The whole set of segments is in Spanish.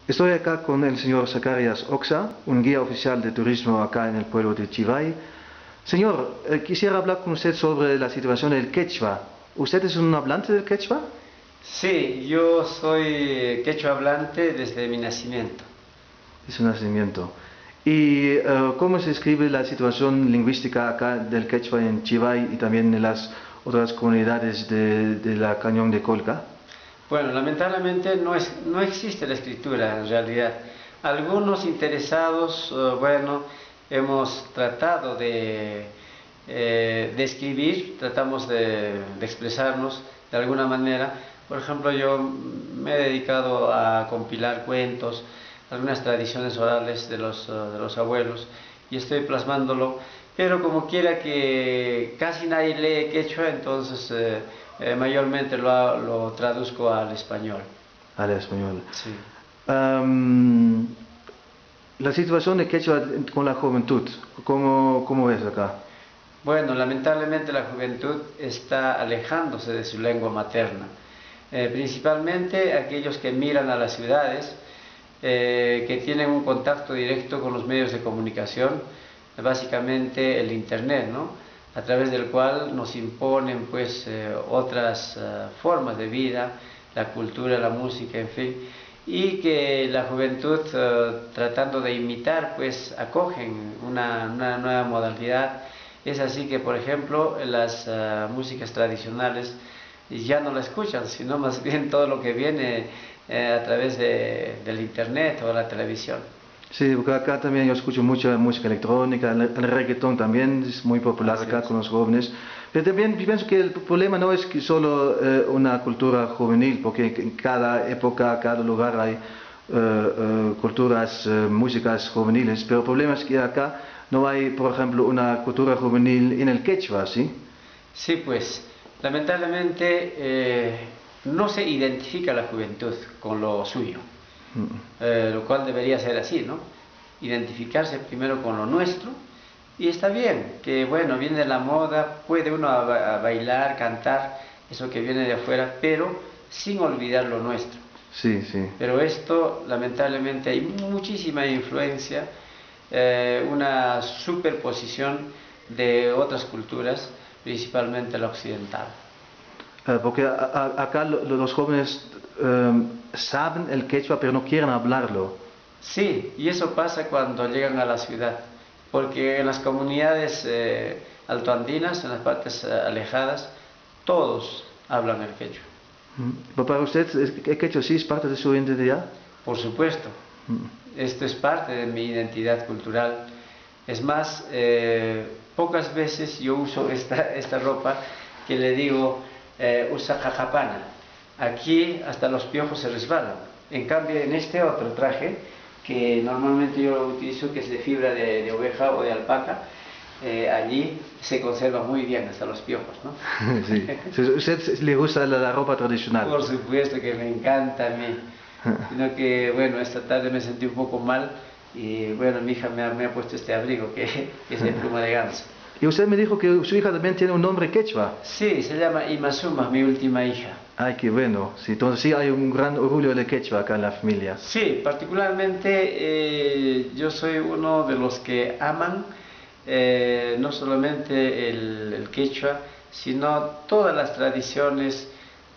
Estoy acá con el señor Zacarías Oxa, un guía oficial de turismo acá en el pueblo de Chivay. Señor, quisiera hablar con usted sobre la situación del quechua. ¿Usted es un hablante del quechua? Sí, yo soy quechua hablante desde mi nacimiento. Es su nacimiento. ¿Y cómo se escribe la situación lingüística acá del quechua en Chivay y también en las otras comunidades de la Cañón de Colca? Bueno, lamentablemente no existe la escritura en realidad. Algunos interesados, bueno, hemos tratado de escribir, tratamos de expresarnos de alguna manera. Por ejemplo, yo me he dedicado a compilar cuentos, algunas tradiciones orales de los abuelos, y estoy plasmándolo, pero como quiera que casi nadie lee quechua, entonces mayormente lo traduzco al español. Al español. Sí. Am, la situación de quechua con la juventud, ¿cómo es acá? Bueno, lamentablemente la juventud está alejándose de su lengua materna, principalmente aquellos que miran a las ciudades, que tienen un contacto directo con los medios de comunicación, básicamente el Internet, ¿no? A través del cual nos imponen pues otras formas de vida, la cultura, la música, en fin, y que la juventud tratando de imitar pues acogen una nueva modalidad. Es así que, por ejemplo, las músicas tradicionales ya no la escuchan, sino más bien todo lo que viene a través del internet o la televisión. Sí, porque acá también yo escucho mucha música electrónica, el reggaetón también es muy popular Así acá es. con los jóvenes. Pero también pienso que el problema no es que solo una cultura juvenil, porque en cada época, cada lugar hay culturas, músicas juveniles, pero el problema es que acá no hay, por ejemplo, una cultura juvenil en el quechua, ¿sí? Sí, pues, lamentablemente no se identifica la juventud con lo suyo, lo cual debería ser así, ¿no? Identificarse primero con lo nuestro, y está bien, que bueno, viene la moda, puede uno a bailar, cantar, eso que viene de afuera, pero sin olvidar lo nuestro. Sí, sí. Pero esto, lamentablemente, hay muchísima influencia, una superposición de otras culturas, principalmente la occidental. Porque acá los jóvenes saben el quechua, pero no quieren hablarlo. Sí, y eso pasa cuando llegan a la ciudad, porque en las comunidades altoandinas, en las partes alejadas, todos hablan el quechua. Para usted, ¿el quechua sí es parte de su identidad? Por supuesto, Mm. esto es parte de mi identidad cultural. Es más, pocas veces yo uso esta ropa que le digo usa jajapana. Aquí hasta los piojos se resbalan. En cambio, en este otro traje, que normalmente yo lo utilizo, que es de fibra de oveja o de alpaca, allí se conserva muy bien hasta los piojos, ¿no? Sí. ¿Usted le gusta la ropa tradicional? Por supuesto que me encanta a mí. Sino que, bueno, esta tarde me sentí un poco mal y, bueno, mi hija me ha puesto este abrigo que es de pluma de ganso. Y usted me dijo que su hija también tiene un nombre quechua. Sí, se llama Imazuma, mi última hija. Ay, qué bueno. Sí, entonces sí hay un gran orgullo de quechua acá en la familia. Sí, particularmente yo soy uno de los que aman no solamente el quechua, sino todas las tradiciones,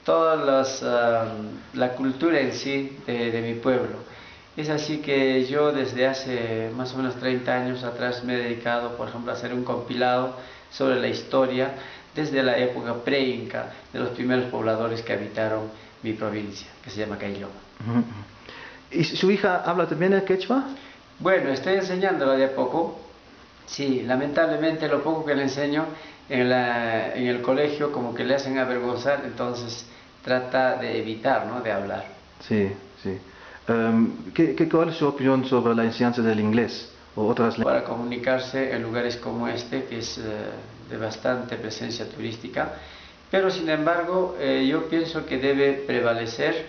la cultura en sí de mi pueblo. Es así que yo desde hace más o menos 30 años atrás me he dedicado, por ejemplo, a hacer un compilado sobre la historia desde la época pre-inca, de los primeros pobladores que habitaron mi provincia, que se llama Caylloma. Ujú. ¿Y su hija habla también el quechua? Bueno, estoy enseñándola de a poco. Sí, lamentablemente lo poco que le enseño en el colegio como que le hacen avergonzar, entonces trata de evitar, ¿no?, de hablar. Sí, sí. ¿Cuál es su opinión sobre la enseñanza del inglés o otras lenguas? Para comunicarse en lugares como este, que es de bastante presencia turística, pero sin embargo yo pienso que debe prevalecer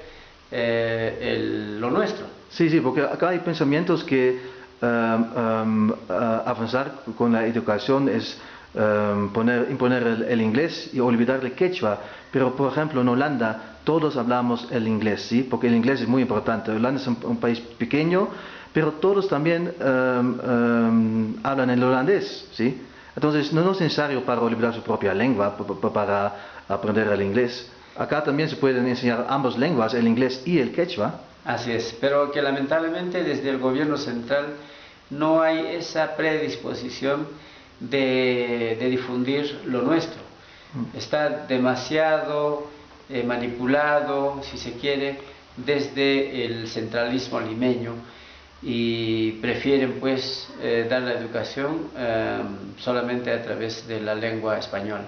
lo nuestro. Sí, sí, porque acá hay pensamientos que avanzar con la educación es imponer el inglés y olvidar el quechua. Pero, por ejemplo, en Holanda todos hablamos el inglés, ¿sí? Porque el inglés es muy importante. Holanda es un país pequeño, pero todos también hablan el holandés, ¿sí? Entonces no es necesario para olvidar su propia lengua para aprender el inglés. Acá también se pueden enseñar ambas lenguas, el inglés y el quechua. Así es, pero que lamentablemente desde el gobierno central no hay esa predisposición de difundir lo nuestro. Está demasiado manipulado, si se quiere, desde el centralismo limeño y prefieren pues dar la educación solamente a través de la lengua española.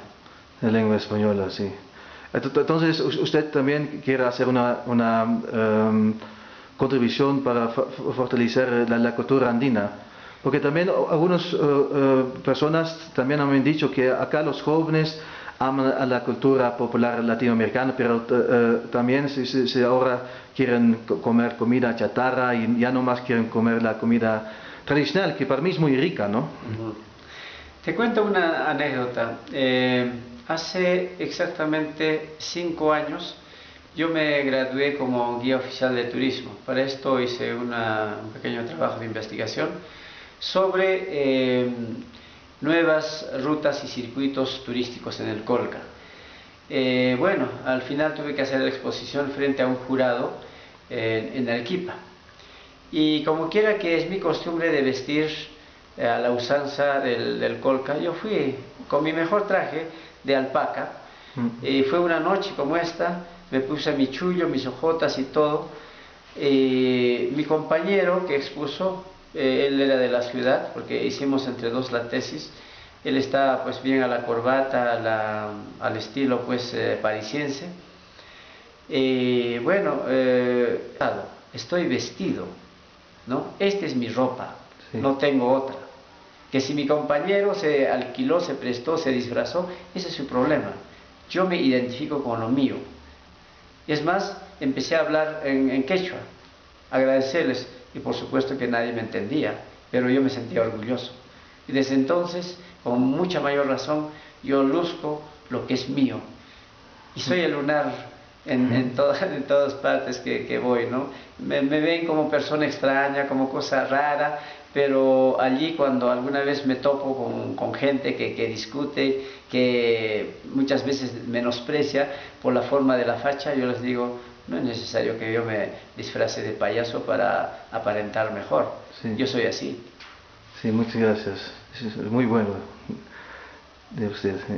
La lengua española, sí. Entonces, usted también quiere hacer una contribución para fortalecer la cultura andina. Porque también algunas personas también han dicho que acá los jóvenes aman a la cultura popular latinoamericana, pero también se ahora quieren comer comida chatarra y ya no más quieren comer la comida tradicional, que para mí es muy rica, ¿no? Te cuento una anécdota. Hace exactamente 5 años yo me gradué como guía oficial de turismo. Para esto hice un pequeño trabajo de investigación sobre nuevas rutas y circuitos turísticos en el Colca. Bueno, al final tuve que hacer la exposición frente a un jurado en Arequipa. Y como quiera que es mi costumbre de vestir a la usanza del Colca, yo fui con mi mejor traje de alpaca. Fue una noche como esta, me puse mi chullo, mis hojotas y todo. Mi compañero que expuso, él era de la ciudad, porque hicimos entre dos la tesis. Él está pues bien a la corbata, al estilo pues parisiense. Bueno, estoy vestido, ¿no? Esta es mi ropa, sí. No tengo otra. Que si mi compañero se alquiló, se prestó, se disfrazó, ese es su problema. Yo me identifico con lo mío. Es más, empecé a hablar en quechua, agradecerles, y por supuesto que nadie me entendía, pero yo me sentía orgulloso. Y desde entonces, con mucha mayor razón, yo luzco lo que es mío. Y soy el lunar en todas partes que voy, ¿no? Me ven como persona extraña, como cosa rara, pero allí cuando alguna vez me topo con gente que discute, que muchas veces menosprecia por la forma de la facha, yo les digo, no es necesario que yo me disfrace de payaso para aparentar mejor. Sí. Yo soy así. Sí, muchas gracias. Es muy bueno de usted. Sí.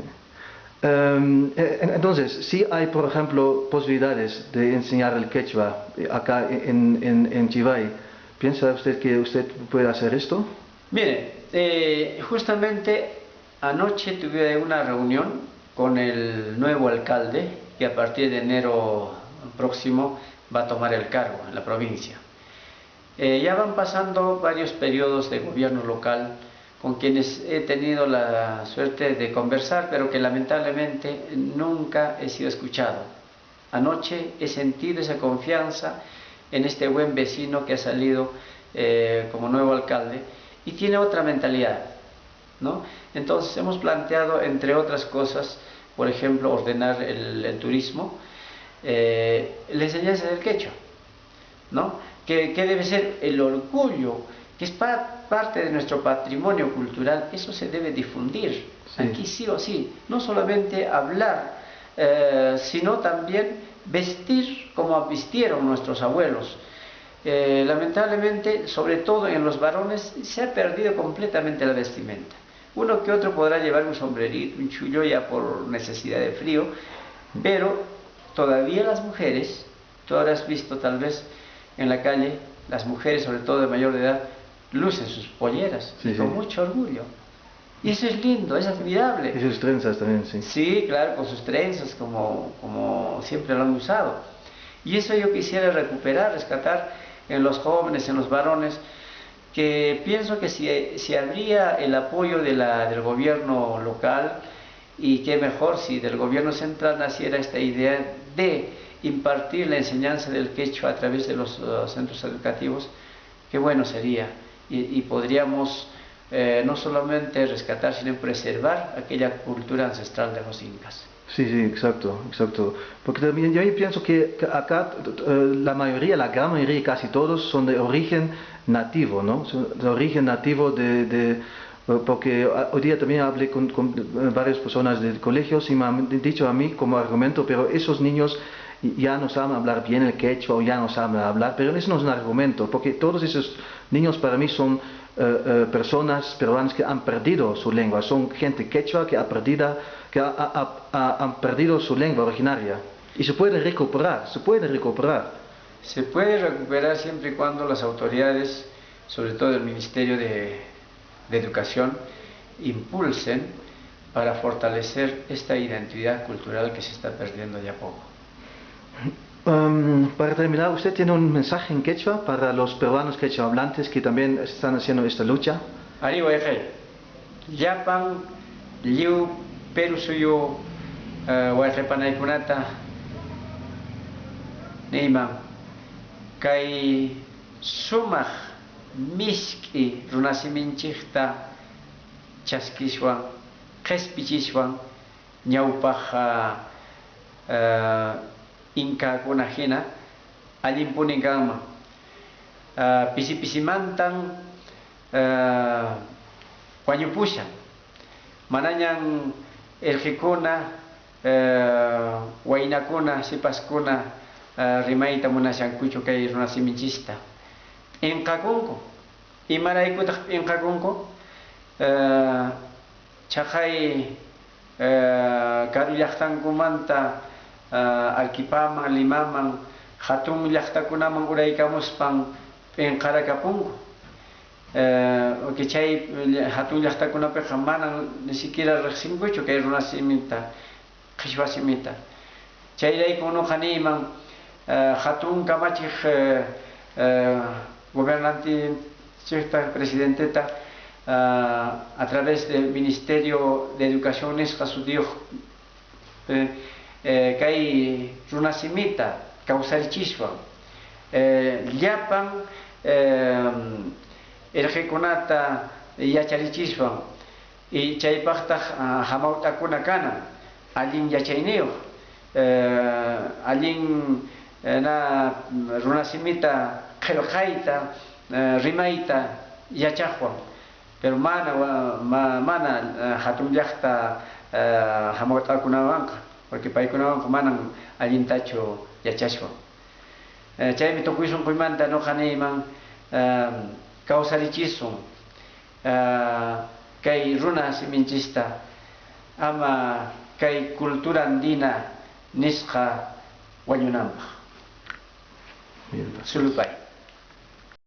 Entonces, si hay, por ejemplo, posibilidades de enseñar el quechua acá en Chivay, ¿piensa usted que usted puede hacer esto? Mire, justamente anoche tuve una reunión con el nuevo alcalde que a partir de enero próximo va a tomar el cargo en la provincia. Ya van pasando varios periodos de gobierno local con quienes he tenido la suerte de conversar, pero que lamentablemente nunca he sido escuchado. Anoche he sentido esa confianza en este buen vecino que ha salido como nuevo alcalde y tiene otra mentalidad, ¿no? Entonces hemos planteado, entre otras cosas, por ejemplo, ordenar el turismo, la enseñanza del quechua, ¿no? Que debe ser el orgullo, que es parte de nuestro patrimonio cultural. Eso se debe difundir, sí. Aquí sí o sí, no solamente hablar, sino también vestir como vistieron nuestros abuelos. Lamentablemente, sobre todo en los varones, se ha perdido completamente la vestimenta. Uno que otro podrá llevar un sombrerito, un chullo ya por necesidad de frío, pero todavía las mujeres, tú habrás visto tal vez en la calle, las mujeres, sobre todo de mayor de edad, lucen sus polleras, sí, con mucho orgullo. Y eso es lindo, es admirable. Y sus trenzas también, sí. Sí, claro, con sus trenzas, como siempre lo han usado. Y eso yo quisiera recuperar, rescatar en los jóvenes, en los varones, que pienso que si habría el apoyo del gobierno local, y qué mejor si del gobierno central naciera esta idea de impartir la enseñanza del quechua a través de los centros educativos, qué bueno sería. Y podríamos no solamente rescatar, sino preservar aquella cultura ancestral de los incas. Sí, sí, exacto, exacto. Porque también yo pienso que acá la mayoría, la gran mayoría, casi todos son de origen nativo, ¿no? Son de origen nativo porque hoy día también hablé con varias personas de colegios y me han dicho a mí como argumento, pero esos niños ya no saben hablar bien el quechua o ya no saben hablar, pero eso no es un argumento, porque todos esos niños para mí son personas peruanas que han perdido su lengua, son gente quechua que han perdido su lengua originaria y se pueden recuperar, se pueden recuperar. Se puede recuperar siempre y cuando las autoridades, sobre todo el Ministerio de Educación, impulsen para fortalecer esta identidad cultural que se está perdiendo ya poco. Para terminar, ¿usted tiene un mensaje en quechua para los peruanos quechua hablantes que también están haciendo esta lucha? Arriba, Yapan, Liu, Perú suyo, Huayrepanaykunata, Neima, Kai Sumaj, Miski, Runasiminchikta, Chaskishwan, Kespichishwan, Ñaupaja, Inca kunajina, Allimpunigama, Pisipisimantan, Huayupusha, Manañan Eljikuna, Huaynakuna, Sipaskuna, Rimaita Munashankucho Kay Runasiminchista. En Kakunko, y Maraikuta en Kakunko, Chajay Karuyachtankumanta, Alkipaman, Limaman, Hatun Yachtakunaman Uraykamuspan en Karakapunko. Que chay Hatun Yachtakunapeja manan ni siquiera Reximbucho, que es una simita, Kishwasimita. Chay Kuno Haniman, Hatun Kamachich, gobernante, presidenteta, a través del Ministerio de Educación, es Jasudio. Que hay runasimita, causarichiswa, Yapan, el Jeconata, Yacharichiswa, y Chaipachta, Hamauta Kunakana, Alin Yachaineo, Alin runasimita, Geljaita, Rimaita, Yachahua, pero mana, Hatun Hamauta Kunabanka. Porque para que no coman algún tacho yachashwa. Chay me tocó un cuimanta no haneiman causarichisun kay runas minchista ama kay cultura andina nisqa wañunamba. Sulupay.